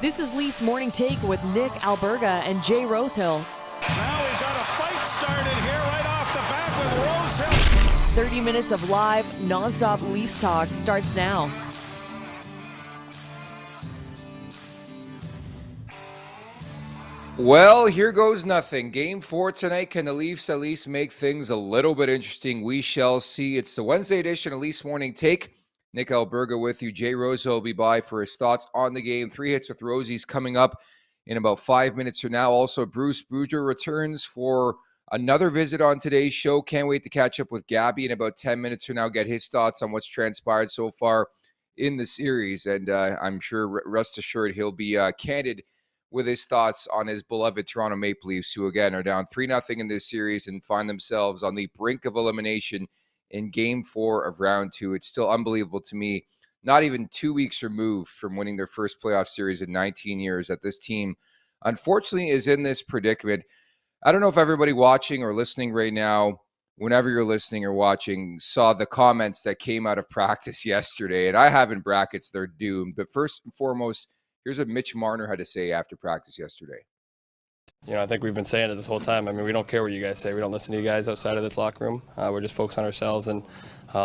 This is Leafs Morning Take with Nick Alberga and Jay Rosehill. Now we've got a fight started here right off the bat with Rosehill. 30 minutes of live, non-stop Leafs talk starts now. Well, here goes nothing. Game 4 tonight. Can the Leafs at least make things a little bit interesting? We shall see. It's the Wednesday edition of Leafs Morning Take. Nick Alberga with you. Jay Rosie will be by for his thoughts on the game. 3 Hits with Rosie's coming up in about 5 minutes from now. Also, Bruce Boudreau returns for another visit on today's show. Can't wait to catch up with Gabby in about 10 minutes from now, get his thoughts on what's transpired so far in the series. And I'm sure, rest assured, he'll be candid with his thoughts on his beloved Toronto Maple Leafs, who again are down 3-0 in this series and find themselves on the brink of elimination in Game 4 of Round 2. It's still unbelievable to me, not even 2 weeks removed from winning their first playoff series in 19 years, that this team, unfortunately, is in this predicament. I don't know if everybody watching or listening right now, whenever you're listening or watching, saw the comments that came out of practice yesterday. And I have in brackets, they're doomed. But first and foremost, here's what Mitch Marner had to say after practice yesterday. You know, I think we've been saying it this whole time. I mean, we don't care what you guys say. We don't listen to you guys outside of this locker room. We're just focused on ourselves and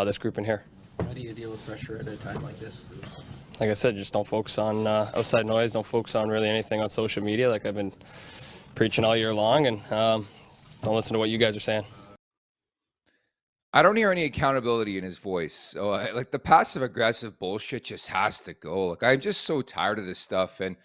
this group in here. How do you deal with pressure at a time like this? Like I said, just don't focus on outside noise. Don't focus on really anything on social media like I've been preaching all year long. And don't listen to what you guys are saying. I don't hear any accountability in his voice. So, like, the passive-aggressive bullshit just has to go. Like, I'm just so tired of this stuff. And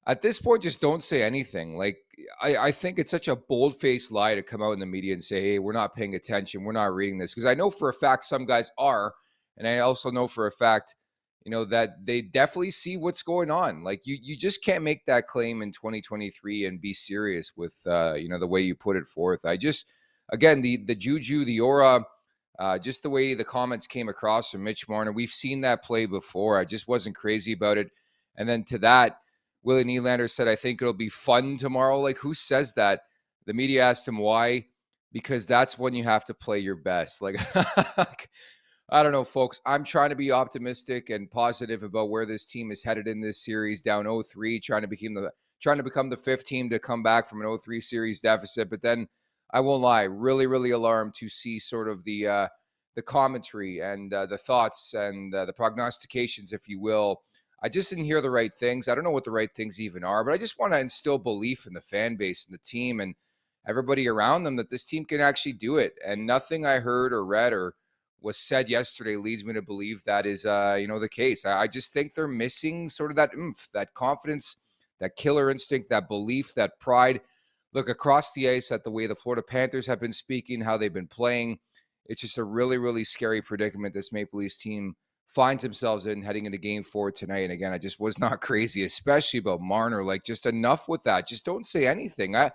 at this point, just don't say anything. Like, I think it's such a bold-faced lie to come out in the media and say, hey, we're not paying attention. We're not reading this. Because I know for a fact some guys are. And I also know for a fact, you know, that they definitely see what's going on. Like, you just can't make that claim in 2023 and be serious with, you know, the way you put it forth. I just, again, the juju, the aura, just the way the comments came across from Mitch Marner, we've seen that play before. I just wasn't crazy about it. And then to that, Willie Nylander said, I think it'll be fun tomorrow. Like, who says that? The media asked him why. Because that's when you have to play your best. Like, I don't know, folks. I'm trying to be optimistic and positive about where this team is headed in this series, down 0-3, trying to become the fifth team to come back from an 0-3 series deficit. But then, I won't lie, really, really alarmed to see sort of the commentary and the thoughts and the prognostications, if you will. I just didn't hear the right things. I don't know what the right things even are, but I just want to instill belief in the fan base and the team and everybody around them that this team can actually do it. And nothing I heard or read or was said yesterday leads me to believe that is, the case. I just think they're missing sort of that oomph, that confidence, that killer instinct, that belief, that pride. Look, across the ice at the way the Florida Panthers have been speaking, how they've been playing, it's just a really, really scary predicament this Maple Leafs team finds themselves in heading into Game 4 tonight. And again, I just was not crazy, especially about Marner. Like, just enough with that. Just don't say anything. I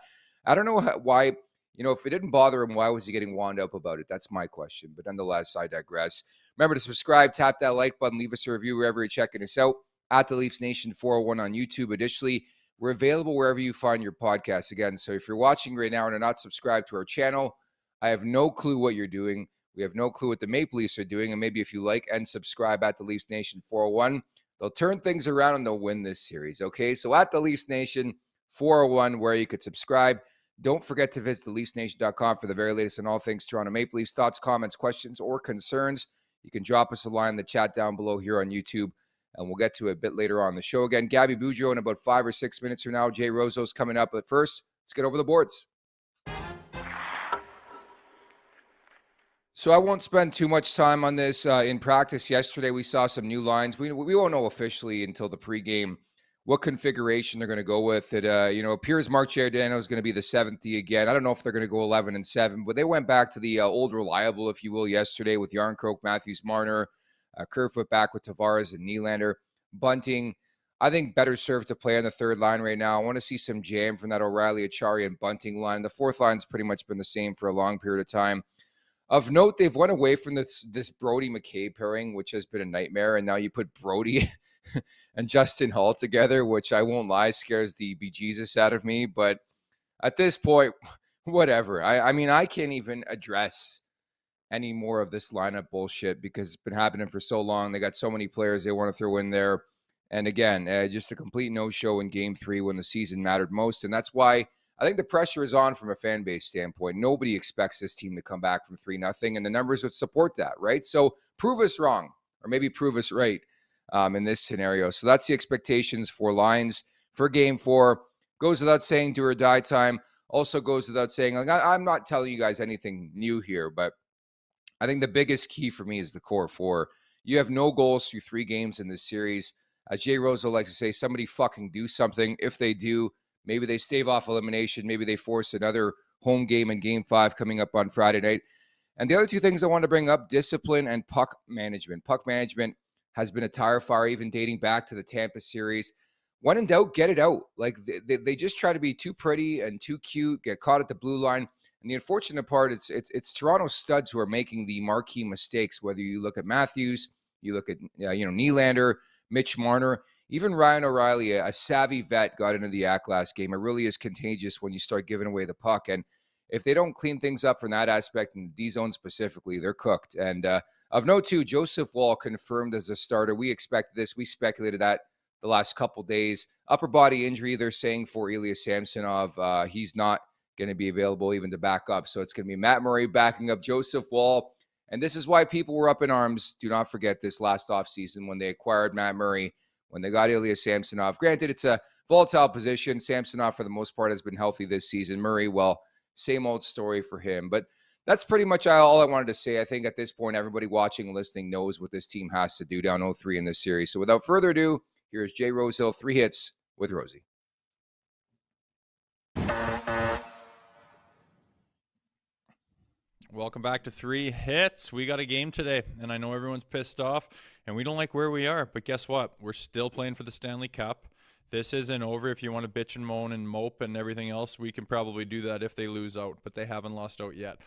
don't know why, if it didn't bother him, why was he getting wound up about it? That's my question. But nonetheless, I digress. Remember to subscribe, tap that like button, leave us a review wherever you're checking us out, at the Leafs Nation 401 on YouTube. Additionally, we're available wherever you find your podcasts again. So if you're watching right now and are not subscribed to our channel, I have no clue what you're doing. We have no clue what the Maple Leafs are doing. And maybe if you like and subscribe at the Leafs Nation 401, they'll turn things around and they'll win this series. Okay, so at the Leafs Nation 401, where you could subscribe. Don't forget to visit theleafsnation.com for the very latest on all things Toronto Maple Leafs. Thoughts, comments, questions, or concerns, you can drop us a line in the chat down below here on YouTube. And we'll get to it a bit later on the show. Again, Gabby Boudreau in about 5 or 6 minutes from now. Jay Rose's coming up. But first, let's get over the boards. So I won't spend too much time on this. In practice yesterday, we saw some new lines. We won't know officially until the pregame what configuration they're going to go with. It appears Mark Giordano is going to be the 7th D again. I don't know if they're going to go 11-7, but they went back to the old reliable, if you will, yesterday with Yarncroke, Matthews, Marner, Kerfoot back with Tavares and Nylander. Bunting, I think, better served to play on the third line right now. I want to see some jam from that O'Reilly, Achari, and Bunting line. The fourth line's pretty much been the same for a long period of time. Of note, they've went away from this Brody-McCabe pairing, which has been a nightmare, and now you put Brody and Justin Hull together, which I won't lie, scares the bejesus out of me. But at this point, whatever. I mean, I can't even address any more of this lineup bullshit because it's been happening for so long. They got so many players they want to throw in there. And again, just a complete no-show in Game 3 when the season mattered most. And that's why I think the pressure is on from a fan base standpoint. Nobody expects this team to come back from 3-0, and the numbers would support that, right? So prove us wrong, or maybe prove us right in this scenario. So that's the expectations for Lions for Game 4. Goes without saying, do or die time. Also goes without saying, like, I'm not telling you guys anything new here, but I think the biggest key for me is the core four. You have no goals through 3 games in this series. As Jay Rosehill likes to say, somebody fucking do something. If they do, maybe they stave off elimination. Maybe they force another home game in Game 5 coming up on Friday night. And the other 2 things I want to bring up, discipline and puck management. Puck management has been a tire fire, even dating back to the Tampa series. When in doubt, get it out. Like, they just try to be too pretty and too cute, get caught at the blue line. And the unfortunate part, it's Toronto studs who are making the marquee mistakes, whether you look at Matthews, you look at Nylander, Mitch Marner, even Ryan O'Reilly, a savvy vet, got into the act last game. It really is contagious when you start giving away the puck. And if they don't clean things up from that aspect, in the D-zone specifically, they're cooked. And of note, too, Joseph Woll confirmed as a starter. We expected this. We speculated that the last couple days. Upper body injury, they're saying, for Ilya Samsonov. He's not going to be available even to back up. So it's going to be Matt Murray backing up Joseph Woll. And this is why people were up in arms. Do not forget this last offseason when they acquired Matt Murray, when they got Ilya Samsonov. Granted, it's a volatile position. Samsonov, for the most part, has been healthy this season. Murray, well, same old story for him. But that's pretty much all I wanted to say. I think at this point, everybody watching and listening knows what this team has to do down 0-3 in this series. So without further ado, here's Jay Rosehill, 3 hits with Rosie. Welcome back to 3 hits. We got a game today, and I know everyone's pissed off, and we don't like where we are, but guess what? We're still playing for the Stanley Cup. This isn't over. If you want to bitch and moan and mope and everything else, we can probably do that if they lose out, but they haven't lost out yet.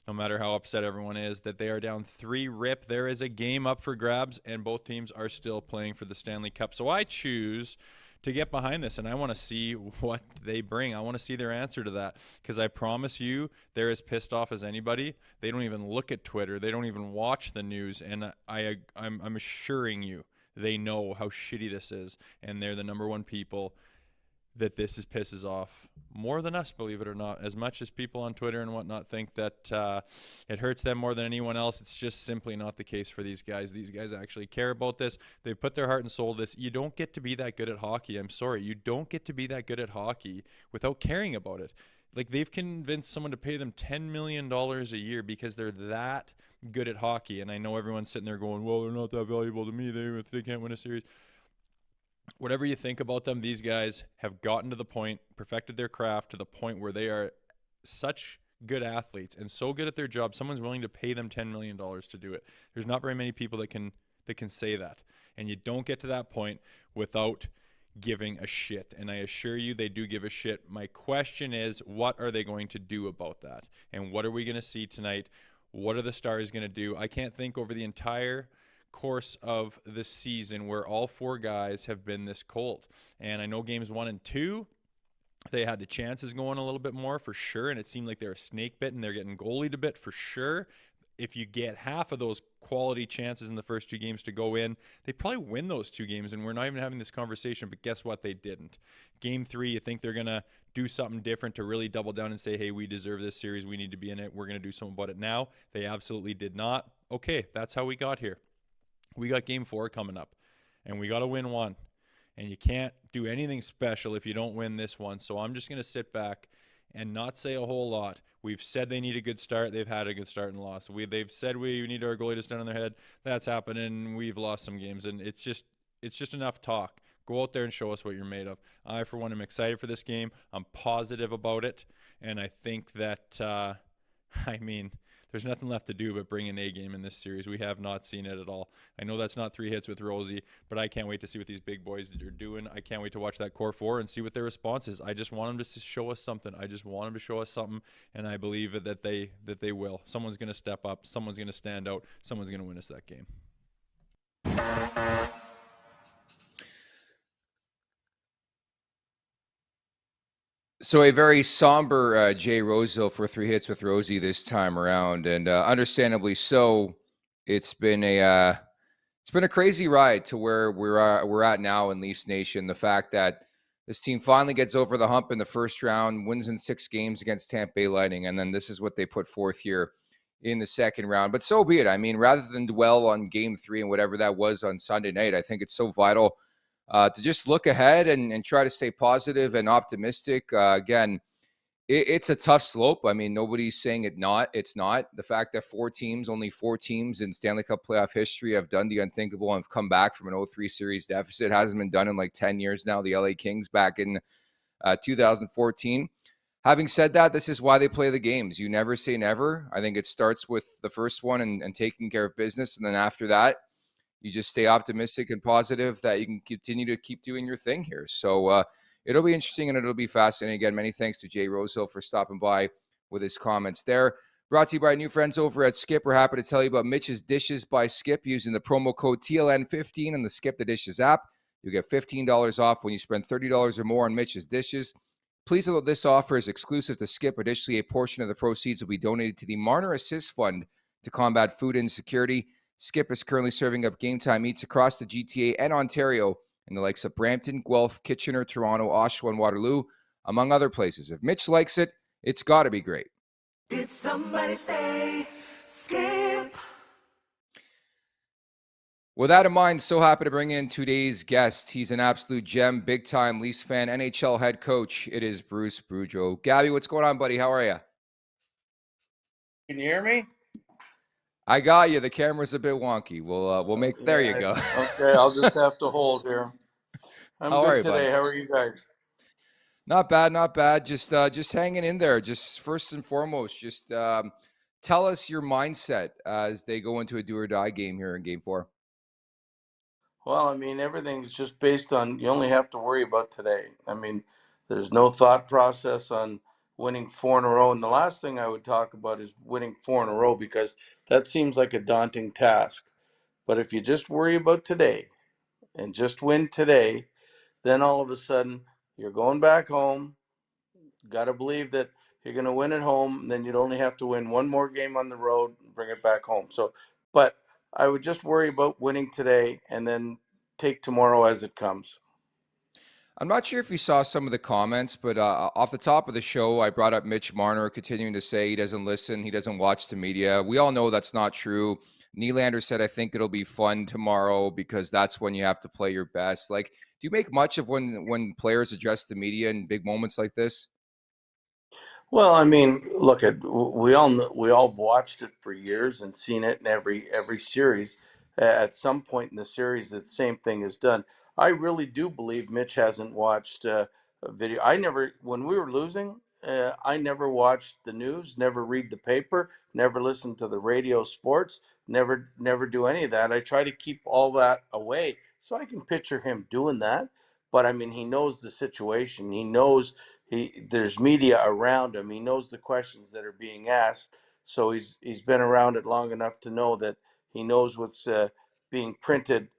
No matter how upset everyone is that they are down 3-0, there is a game up for grabs, and both teams are still playing for the Stanley Cup. So I choose to get behind this, and I want to see what they bring. I want to see their answer to that, because I promise you they're as pissed off as anybody. They don't even look at Twitter. They don't even watch the news, and I'm assuring you they know how shitty this is, and they're the number one people that this pisses off more than us, believe it or not. As much as people on Twitter and whatnot think that it hurts them more than anyone else, it's just simply not the case for these guys. These guys actually care about this. They've put their heart and soul to this. You don't get to be that good at hockey. I'm sorry. You don't get to be that good at hockey without caring about it. Like, they've convinced someone to pay them $10 million a year because they're that good at hockey. And I know everyone's sitting there going, well, they're not that valuable to me if they can't win a series. Whatever you think about them, these guys have gotten to the point, perfected their craft to the point where they are such good athletes and so good at their job, someone's willing to pay them $10 million to do it. There's not very many people that can say that. And you don't get to that point without giving a shit. And I assure you they do give a shit. My question is, what are they going to do about that? And what are we going to see tonight? What are the Stars going to do? I can't think over the entire course of the season where all 4 guys have been this cold. And I know games 1 and 2, they had the chances going a little bit more for sure, and it seemed like they were snake bitten. They're getting goalied a bit for sure. If you get half of those quality chances in the first 2 games to go in, they probably win those 2 games, and we're not even having this conversation, but guess what? They didn't. Game 3, you think they're going to do something different to really double down and say, hey, we deserve this series, we need to be in it, we're going to do something about it now. They absolutely did not. Okay, that's how we got here. We got Game 4 coming up, and we got to win 1. And you can't do anything special if you don't win this one. So I'm just going to sit back and not say a whole lot. We've said they need a good start. They've had a good start and lost. They've said we need our goalie to stand on their head. That's happened, and we've lost some games. And it's just enough talk. Go out there and show us what you're made of. I, for one, am excited for this game. I'm positive about it. And I think that, there's nothing left to do but bring an A game in this series. We have not seen it at all. I know that's not 3 hits with Rosie, but I can't wait to see what these big boys are doing. I can't wait to watch that core 4 and see what their response is. I just want them to show us something. And I believe that they will. Someone's going to step up. Someone's going to stand out. Someone's going to win us that game. So a very somber Jay Rosehill for 3 hits with Rosie this time around, and understandably so. It's been a It's been a crazy ride to where we're at now in Leafs Nation. The fact that this team finally gets over the hump in the first round, wins in 6 games against Tampa Bay Lightning, and then this is what they put forth here in the second round. But so be it. I mean, rather than dwell on Game 3 and whatever that was on Sunday night, I think it's so vital to just look ahead and try to stay positive and optimistic. Again, it's a tough slope. I mean, nobody's saying it's not. The fact that only four teams in Stanley Cup playoff history have done the unthinkable and have come back from an 0-3 series deficit hasn't been done in like 10 years now. The LA Kings back in 2014. Having said that, this is why they play the games. You never say never. I think it starts with the first one and taking care of business. And then after that, you just stay optimistic and positive that you can continue to keep doing your thing here. So, it'll be interesting and it'll be fascinating. Again, many thanks to Jay Rosehill for stopping by with his comments there. Brought to you by new friends over at Skip. We're happy to tell you about Mitch's Dishes by Skip using the promo code TLN15 in the Skip the Dishes app. You'll get $15 off when you spend $30 or more on Mitch's Dishes. Please note this offer is exclusive to Skip. Additionally, a portion of the proceeds will be donated to the Marner Assist Fund to combat food insecurity. Skip is currently serving up game time eats across the GTA and Ontario in the likes of Brampton, Guelph, Kitchener, Toronto, Oshawa, and Waterloo, among other places. If Mitch likes it, it's got to be great. Did somebody say Skip? With that in mind, so happy to bring in today's guest. He's an absolute gem, big-time Leafs fan, NHL head coach. It is Bruce Boudreau. Gabby, what's going on, buddy? How are you? Can you hear me? I got you. The camera's a bit wonky. We'll make. There you go. Okay, I'll just have to hold here. I'm How are good you, today. buddy? How are you guys? Not bad, not bad. Just hanging in there. Just first and foremost, just tell us your mindset as they go into a do or die game here in Game 4. Well, I mean, everything's just based on you only have to worry about today. I mean, there's no thought process on winning 4 in a row. And the last thing I would talk about is winning 4 in a row because that seems like a daunting task. But if you just worry about today and just win today, then all of a sudden you're going back home. Got to believe that you're going to win at home. And then you'd only have to win one more game on the road and bring it back home. So, but I would just worry about winning today and then take tomorrow as it comes. I'm not sure if you saw some of the comments, but off the top of the show, I brought up Mitch Marner continuing to say he doesn't listen, he doesn't watch the media. We all know that's not true. Nylander said, I think it'll be fun tomorrow because that's when you have to play your best. Like, do you make much of when players address the media in big moments like this? Well, I mean, look at we all watched it for years and seen it in every series. At some point in the series, the same thing is done. I really do believe Mitch hasn't watched a video. When we were losing, I never watched the news, never read the paper, never listened to the radio sports, never do any of that. I try to keep all that away so I can picture him doing that. But I mean, he knows the situation. He knows there's media around him. He knows the questions that are being asked. So he's been around it long enough to know that he knows what's being printed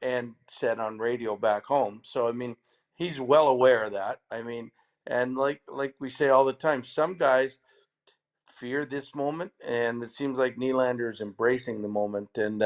and said on radio back home. So I mean, he's well aware of that. I mean, and like we say all the time, some guys fear this moment, and it seems like Nylander is embracing the moment, and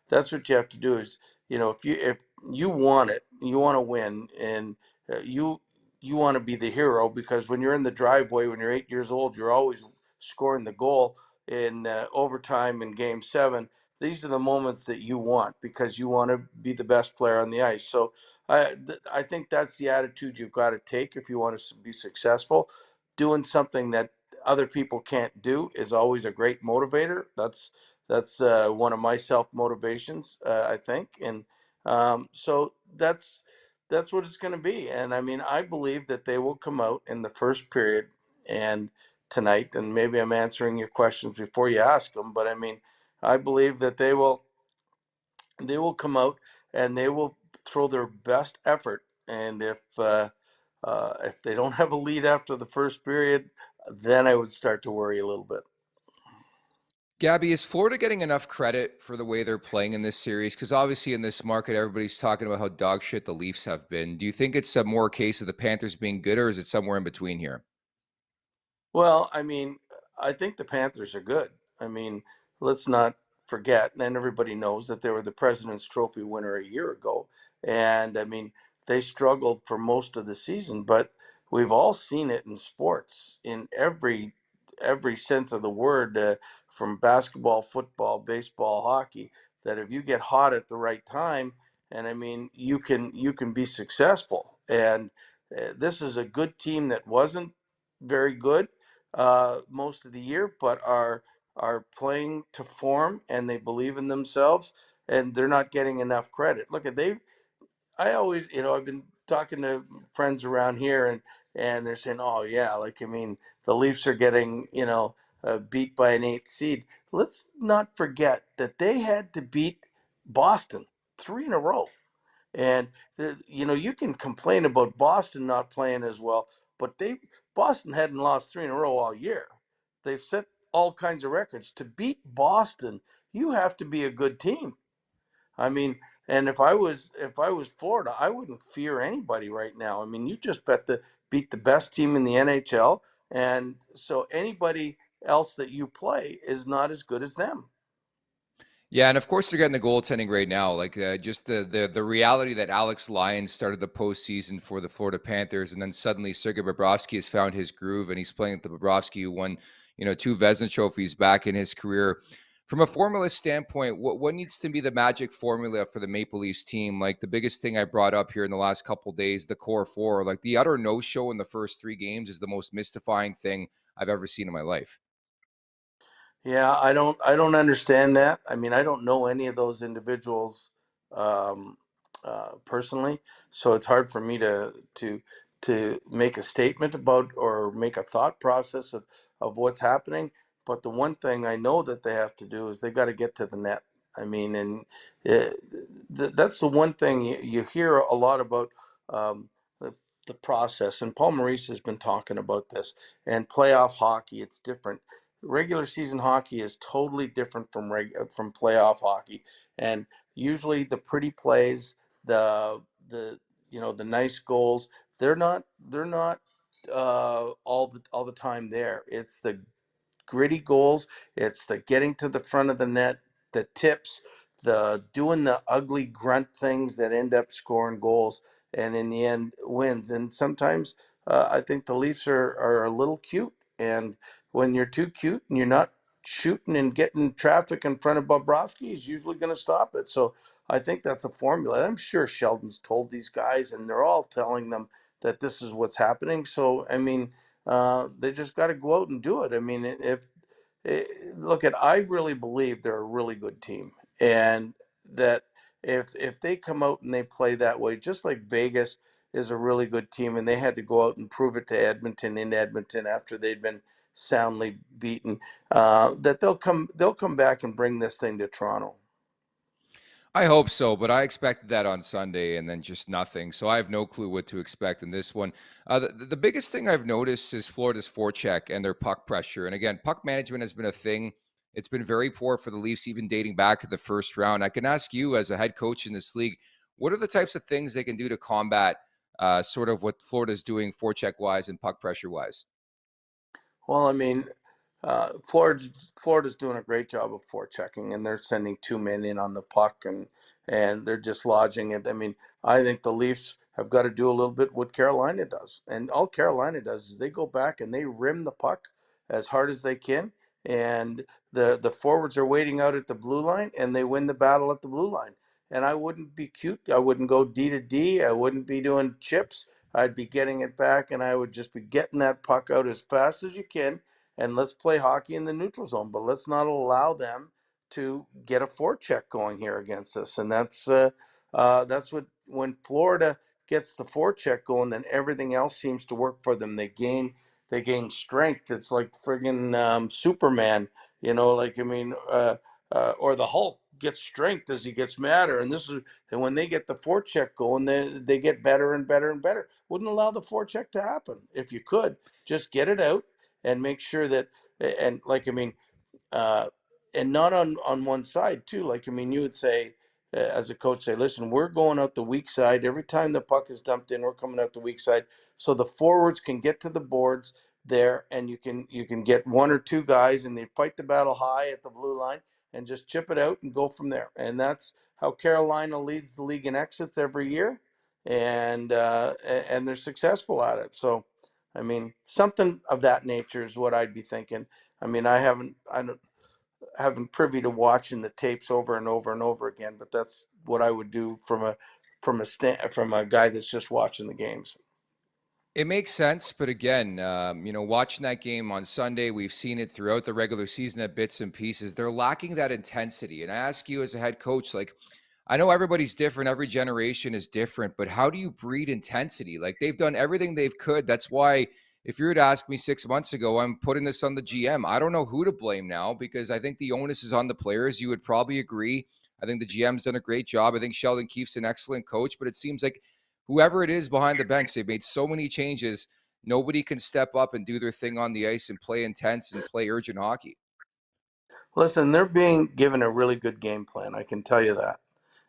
that's what you have to do. Is if you want it, you want to win, and you want to be the hero because when you're in the driveway, when you're 8 years old, you're always scoring the goal in overtime in Game 7. These are the moments that you want because you want to be the best player on the ice. So I think that's the attitude you've got to take if you want to be successful. Doing something that other people can't do is always a great motivator. That's one of my self motivations, I think, and so that's what it's going to be. And I mean, I believe that they will come out in the first period and tonight. And maybe I'm answering your questions before you ask them, but I mean, I believe that they will come out and they will throw their best effort. And if they don't have a lead after the first period, then I would start to worry a little bit. Gabby, is Florida getting enough credit for the way they're playing in this series? Because obviously in this market, everybody's talking about how dog shit the Leafs have been. Do you think it's a more case of the Panthers being good, or is it somewhere in between here? Well, I mean, I think the Panthers are good. I mean, let's not forget, and everybody knows that they were the President's Trophy winner a year ago. And I mean, they struggled for most of the season, but we've all seen it in sports in every sense of the word, from basketball, football, baseball, hockey, that if you get hot at the right time, and I mean, you can be successful. And this is a good team that wasn't very good most of the year, but are playing to form, and they believe in themselves, and they're not getting enough credit. Look at they. I always, I've been talking to friends around here, and they're saying, "Oh yeah, like I mean, the Leafs are getting beat by an eighth seed." Let's not forget that they had to beat Boston three in a row. And you can complain about Boston not playing as well, but Boston hadn't lost three in a row all year. They've set all kinds of records. To beat Boston, you have to be a good team. I mean, and if I was Florida, I wouldn't fear anybody right now. I mean, you just beat the best team in the NHL, and so anybody else that you play is not as good as them. Yeah, and of course they're getting the goaltending right now. Like just the reality that Alex Lyons started the postseason for the Florida Panthers, and then suddenly Sergei Bobrovsky has found his groove, and he's playing with the Bobrovsky who won, two Vezina trophies back in his career. From a formula standpoint, what needs to be the magic formula for the Maple Leafs team? Like the biggest thing I brought up here in the last couple of days, the core four, like the utter no-show in the first three games is the most mystifying thing I've ever seen in my life. Yeah, I don't understand that. I mean, I don't know any of those individuals um, personally, so it's hard for me to make a statement about or make a thought process of what's happening. But the one thing I know that they have to do is they got to get to the net. I mean, and uh, that's the one thing you hear a lot about, um, the the process. And Paul Maurice has been talking about this. And playoff hockey, it's different. Regular season hockey is totally different from playoff hockey, and usually the pretty plays, the the nice goals, they're not all the time there. It's the gritty goals. It's the getting to the front of the net, the tips, the doing the ugly grunt things that end up scoring goals, and in the end wins. And sometimes I think the Leafs are a little cute, and when you're too cute and you're not shooting and getting traffic in front of Bobrovsky, he's usually going to stop it. So I think that's a formula. I'm sure Sheldon's told these guys, and they're all telling them that this is what's happening. So I mean, they just got to go out and do it. I mean, if look at, I really believe they're a really good team, and that if they come out and they play that way, just like Vegas is a really good team, and they had to go out and prove it to Edmonton in Edmonton after they'd been soundly beaten, that they'll come back and bring this thing to Toronto. I hope so, but I expected that on Sunday and then just nothing. So I have no clue what to expect in this one. The biggest thing I've noticed is Florida's forecheck and their puck pressure. And again, puck management has been a thing. It's been very poor for the Leafs, even dating back to the first round. I can ask you, as a head coach in this league, what are the types of things they can do to combat sort of what Florida's doing forecheck wise and puck pressure wise? Well, I mean, Florida's doing a great job of forechecking, and they're sending two men in on the puck, and they're dislodging it. I mean, I think the Leafs have got to do a little bit what Carolina does, and all Carolina does is they go back and they rim the puck as hard as they can, and the forwards are waiting out at the blue line, and they win the battle at the blue line. And I wouldn't be cute. I wouldn't go D to D. I wouldn't be doing chips. I'd be getting it back, and I would just be getting that puck out as fast as you can, and let's play hockey in the neutral zone. But let's not allow them to get a forecheck going here against us. And that's what, when Florida gets the forecheck going, then everything else seems to work for them. They gain strength. It's like friggin' Superman, like I mean, or the Hulk gets strength as he gets madder. And when they get the forecheck going, they get better and better and better. Wouldn't allow the forecheck to happen. If you could just get it out and make sure that, and like I mean, uh, and not on one side too. Like I mean, you would say, as a coach, say, listen, we're going out the weak side every time the puck is dumped in. We're coming out the weak side, so the forwards can get to the boards there, and you can get one or two guys, and they fight the battle high at the blue line, and just chip it out and go from there. And that's how Carolina leads the league in exits every year, and they're successful at it. So, I mean, something of that nature is what I'd be thinking. I mean, I haven't privy to watching the tapes over and over and over again, but that's what I would do from a guy that's just watching the games. It makes sense, but again, watching that game on Sunday, we've seen it throughout the regular season at bits and pieces. They're lacking that intensity. And I ask you as a head coach, like, I know everybody's different, every generation is different, but how do you breed intensity? Like, they've done everything they've could. That's why if you were to ask me 6 months ago, I'm putting this on the GM. I don't know who to blame now because I think the onus is on the players. You would probably agree. I think the GM's done a great job. I think Sheldon Keefe's an excellent coach, but it seems like whoever it is behind the bench, they've made so many changes. Nobody can step up and do their thing on the ice and play intense and play urgent hockey. Listen, they're being given a really good game plan. I can tell you that.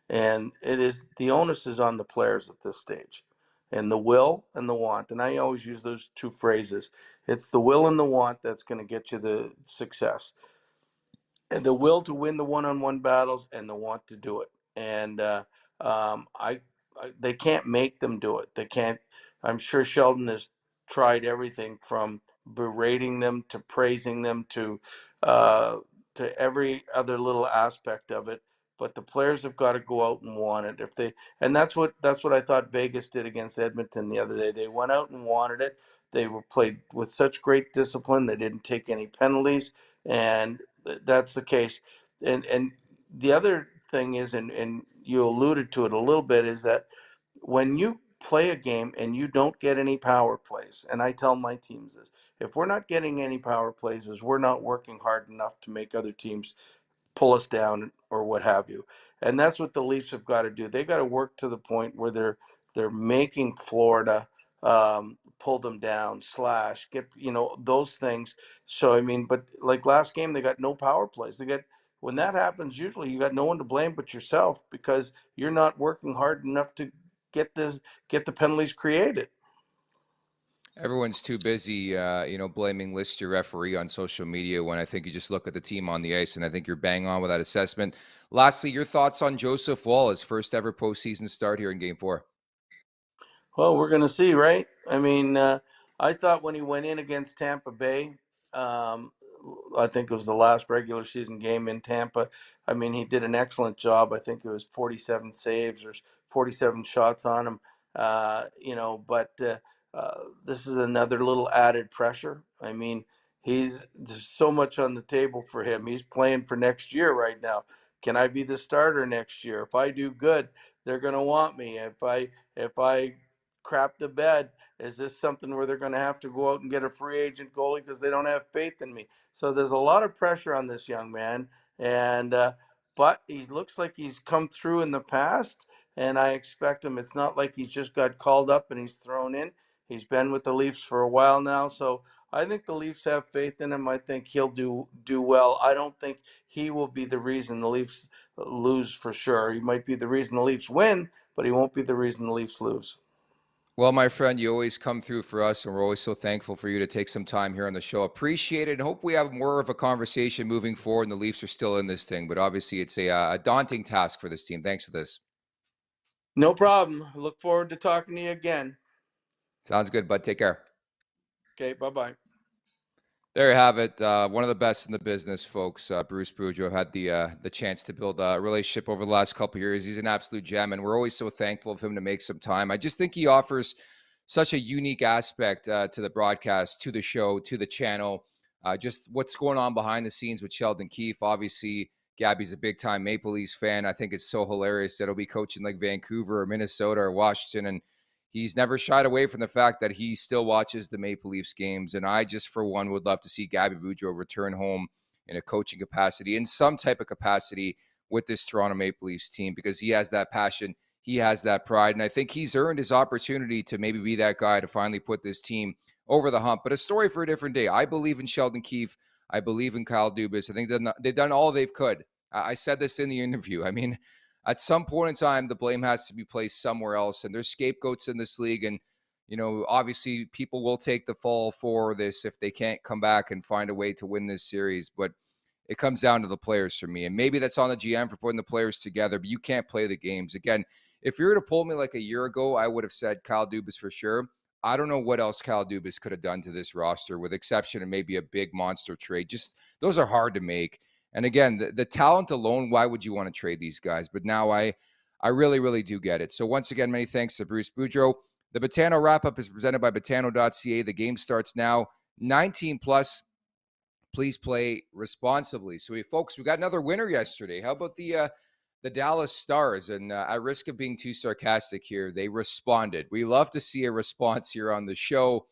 And the onus is on the players at this stage, and the will and the want. And I always use those two phrases. It's the will and the want that's going to get you the success, and the will to win the one-on-one battles and the want to do it. And they can't make them do it. They can't. I'm sure Sheldon has tried everything from berating them to praising them uh, to every other little aspect of it. But the players have got to go out and want it. And that's what I thought Vegas did against Edmonton the other day. They went out and wanted it. They were played with such great discipline. They didn't take any penalties, and that's the case. And the other thing is, and you alluded to it a little bit, is that when you play a game and you don't get any power plays, and I tell my teams this, if we're not getting any power plays, is we're not working hard enough to make other teams pull us down or what have you. And that's what the Leafs have got to do. They got to work to the point where they're making Florida pull them down, slash, get those things. So I mean, but like last game, they got no power plays. When that happens, usually you got no one to blame but yourself because you're not working hard enough to get the penalties created. Everyone's too busy, blaming Lister referee on social media when I think you just look at the team on the ice, and I think you're bang on with that assessment. Lastly, your thoughts on Joseph Woll's first ever postseason start here in Game 4? Well, we're going to see, right? I mean, I thought when he went in against Tampa Bay, um, I think it was the last regular season game in Tampa. I mean, he did an excellent job. I think it was 47 saves or 47 shots on him. This is another little added pressure. I mean, there's so much on the table for him. He's playing for next year right now. Can I be the starter next year? If I do good, they're going to want me. If I crap the bed, is this something where they're going to have to go out and get a free agent goalie because they don't have faith in me? So there's a lot of pressure on this young man, and but he looks like he's come through in the past, and I expect him. It's not like he's just got called up and he's thrown in. He's been with the Leafs for a while now, so I think the Leafs have faith in him. I think he'll do well. I don't think he will be the reason the Leafs lose for sure. He might be the reason the Leafs win, but he won't be the reason the Leafs lose. Well, my friend, you always come through for us, and we're always so thankful for you to take some time here on the show. Appreciate it, and hope we have more of a conversation moving forward, and the Leafs are still in this thing. But obviously, it's a daunting task for this team. Thanks for this. No problem. Look forward to talking to you again. Sounds good, bud. Take care. Okay, bye-bye. There you have it. One of the best in the business, folks. Bruce Boudreau had the chance to build a relationship over the last couple of years. He's an absolute gem, and we're always so thankful of him to make some time. I just think he offers such a unique aspect to the broadcast, to the show, to the channel. Just what's going on behind the scenes with Sheldon Keefe. Obviously, Gabby's a big-time Maple Leafs fan. I think it's so hilarious that he'll be coaching like Vancouver or Minnesota or Washington, and he's never shied away from the fact that he still watches the Maple Leafs games. And I just, for one, would love to see Gabby Boudreau return home in a coaching capacity, in some type of capacity with this Toronto Maple Leafs team, because he has that passion. He has that pride. And I think he's earned his opportunity to maybe be that guy to finally put this team over the hump. But a story for a different day. I believe in Sheldon Keefe. I believe in Kyle Dubas. I think they've done all they could. I said this in the interview. I mean, at some point in time, the blame has to be placed somewhere else, and there's scapegoats in this league. And, obviously people will take the fall for this if they can't come back and find a way to win this series. But it comes down to the players for me. And maybe that's on the GM for putting the players together, but you can't play the games. Again, if you were to pull me like a year ago, I would have said Kyle Dubas for sure. I don't know what else Kyle Dubas could have done to this roster, with exception of maybe a big monster trade. Just those are hard to make. And again, the talent alone, why would you want to trade these guys? But now I really, really do get it. So once again, many thanks to Bruce Boudreau. The Botano wrap-up is presented by Botano.ca. The game starts now. 19 plus. Please play responsibly. So, folks, we got another winner yesterday. How about the Dallas Stars? And at risk of being too sarcastic here, they responded. We love to see a response here on the show.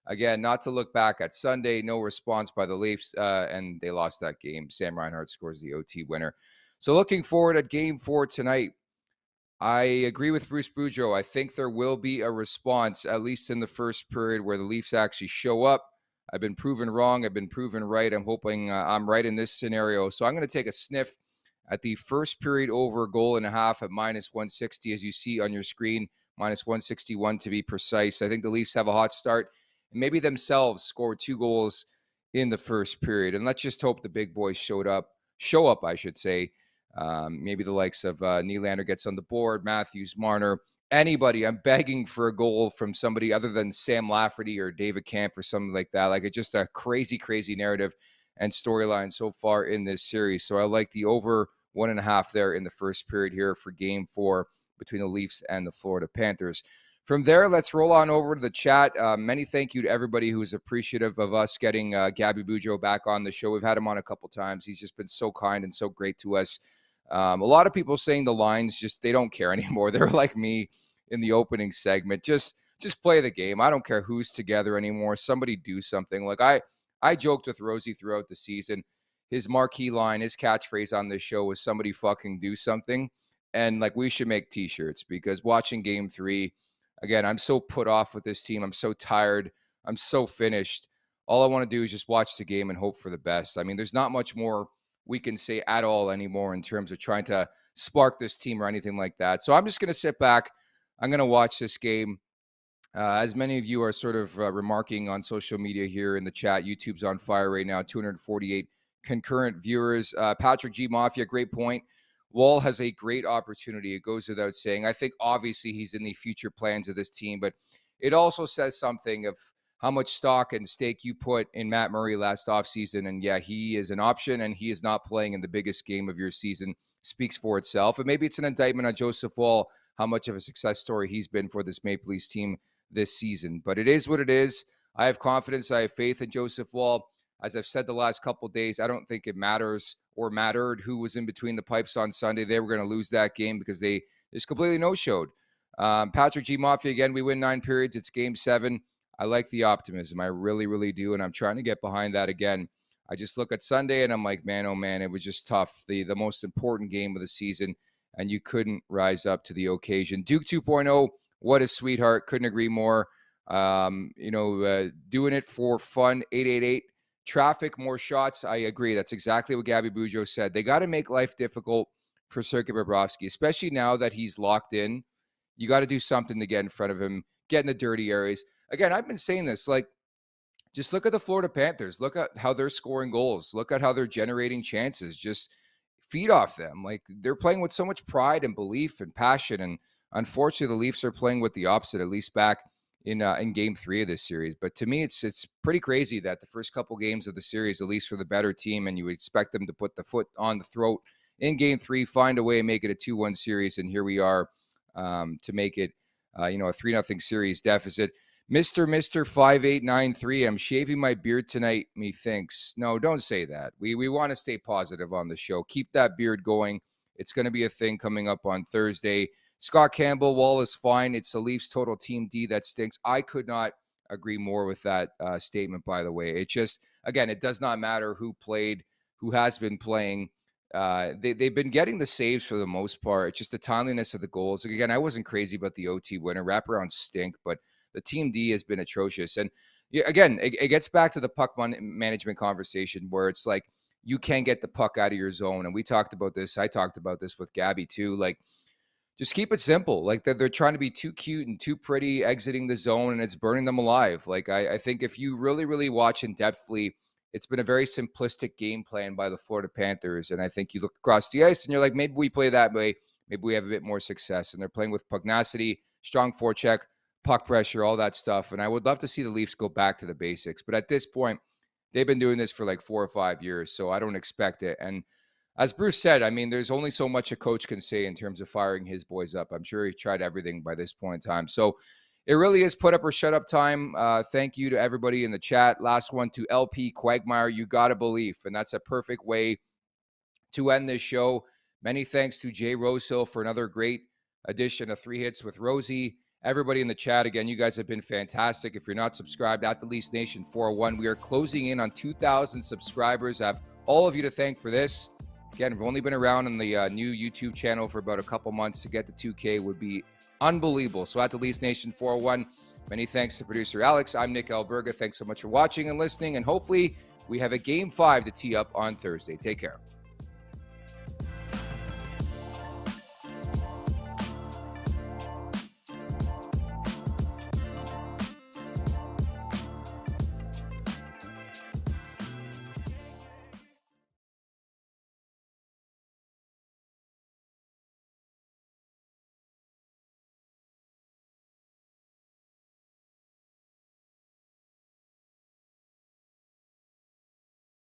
Again, not to look back at Sunday, no response by the Leafs, and they lost that game. Sam Reinhart scores the OT winner. So looking forward at Game 4 tonight, I agree with Bruce Boudreau. I think there will be a response, at least in the first period, where the Leafs actually show up. I've been proven wrong. I've been proven right. I'm hoping I'm right in this scenario. So I'm going to take a sniff at the first period over goal and a half at -160, as you see on your screen, -161 to be precise. I think the Leafs have a hot start and maybe themselves score 2 goals in the first period. And let's just hope the big boys show up, I should say. Maybe the likes of Nylander gets on the board, Matthews, Marner, anybody. I'm begging for a goal from somebody other than Sam Lafferty or David Kampf or something like that. Like, it's just a crazy, crazy narrative and storyline so far in this series. So I like the over 1.5 there in the first period here for Game 4 between the Leafs and the Florida Panthers. From there, let's roll on over to the chat. Many thank you to everybody who is appreciative of us getting Gabby Boudreau back on the show. We've had him on a couple times. He's just been so kind and so great to us. A lot of people saying the lines, just they don't care anymore. They're like me in the opening segment. Just play the game. I don't care who's together anymore. Somebody do something. Like I joked with Rosie throughout the season. His marquee line, his catchphrase on this show was somebody fucking do something. And like, we should make t-shirts, because watching Game 3, again, I'm so put off with this team. I'm so tired. I'm so finished. All I want to do is just watch the game and hope for the best. I mean, there's not much more we can say at all anymore in terms of trying to spark this team or anything like that. So I'm just going to sit back. I'm going to watch this game. As many of you are sort of remarking on social media here in the chat, YouTube's on fire right now, 248 concurrent viewers. Patrick G. Mafia, great point. Wall has a great opportunity. It goes without saying. I think obviously he's in the future plans of this team, but it also says something of how much stock and stake you put in Matt Murray last offseason. And yeah, he is an option, and he is not playing in the biggest game of your season. Speaks for itself. And maybe it's an indictment on Joseph Wall, how much of a success story he's been for this Maple Leafs team this season. But it is what it is. I have confidence. I have faith in Joseph Wall. As I've said the last couple of days, I don't think it matters or mattered who was in between the pipes on Sunday. They were going to lose that game because they just completely no-showed. Patrick G. Mafia, again, we win 9 periods. It's Game 7. I like the optimism. I really, really do. And I'm trying to get behind that again. I just look at Sunday and I'm like, man, oh man, it was just tough. The most important game of the season, and you couldn't rise up to the occasion. Duke 2.0, what a sweetheart. Couldn't agree more. Doing it for fun. 888. Traffic, more shots. I agree. That's exactly what Gabby Boudreau said. They got to make life difficult for Sergei Bobrovsky, especially now that he's locked in. You got to do something to get in front of him, get in the dirty areas. Again, I've been saying this, like, just look at the Florida Panthers. Look at how they're scoring goals. Look at how they're generating chances. Just feed off them. Like, they're playing with so much pride and belief and passion. And unfortunately, the Leafs are playing with the opposite, at least back in Game 3 of this series. But to me, it's pretty crazy that the first couple games of the series, at least for the better team, and you would expect them to put the foot on the throat in Game 3, find a way and make it a 2-1 series. And here we are to make it, a 3-0 series deficit. Mr. 5893, I'm shaving my beard tonight, methinks. No, don't say that. We want to stay positive on the show. Keep that beard going. It's going to be a thing coming up on Thursday. Scott Campbell, Wall is fine. It's the Leafs total team D that stinks. I could not agree more with that statement, by the way. It just, again, it does not matter who played, who has been playing. They've been getting the saves for the most part. It's just the timeliness of the goals. Again, I wasn't crazy about the OT winner. Wraparound stink, but the team D has been atrocious. And again, it gets back to the puck management conversation where it's like, you can't get the puck out of your zone. And we talked about this. I talked about this with Gabby too. Like, just keep it simple. Like, they're trying to be too cute and too pretty exiting the zone, and it's burning them alive. Like, I think if you really, really watch in-depthly it's been a very simplistic game plan by the Florida Panthers. And I think you look across the ice and you're like, maybe we play that way. Maybe we have a bit more success. And they're playing with pugnacity, strong forecheck, puck pressure, all that stuff. And I would love to see the Leafs go back to the basics. But at this point, they've been doing this for like 4 or 5 years, so I don't expect it. And as Bruce said, I mean, there's only so much a coach can say in terms of firing his boys up. I'm sure he tried everything by this point in time. So it really is put up or shut up time. Thank you to everybody in the chat. Last one to LP Quagmire, you gotta believe. And that's a perfect way to end this show. Many thanks to Jay Rosehill for another great edition of 3 Hits with Rosie. Everybody in the chat, again, you guys have been fantastic. If you're not subscribed, at the Leafs Nation 401, we are closing in on 2,000 subscribers. I have all of you to thank for this. Again, we've only been around on the new YouTube channel for about a couple months. To get to 2K would be unbelievable. So at the Leafs Nation 401, many thanks to producer Alex. I'm Nick Alberga. Thanks so much for watching and listening. And hopefully we have a Game 5 to tee up on Thursday. Take care.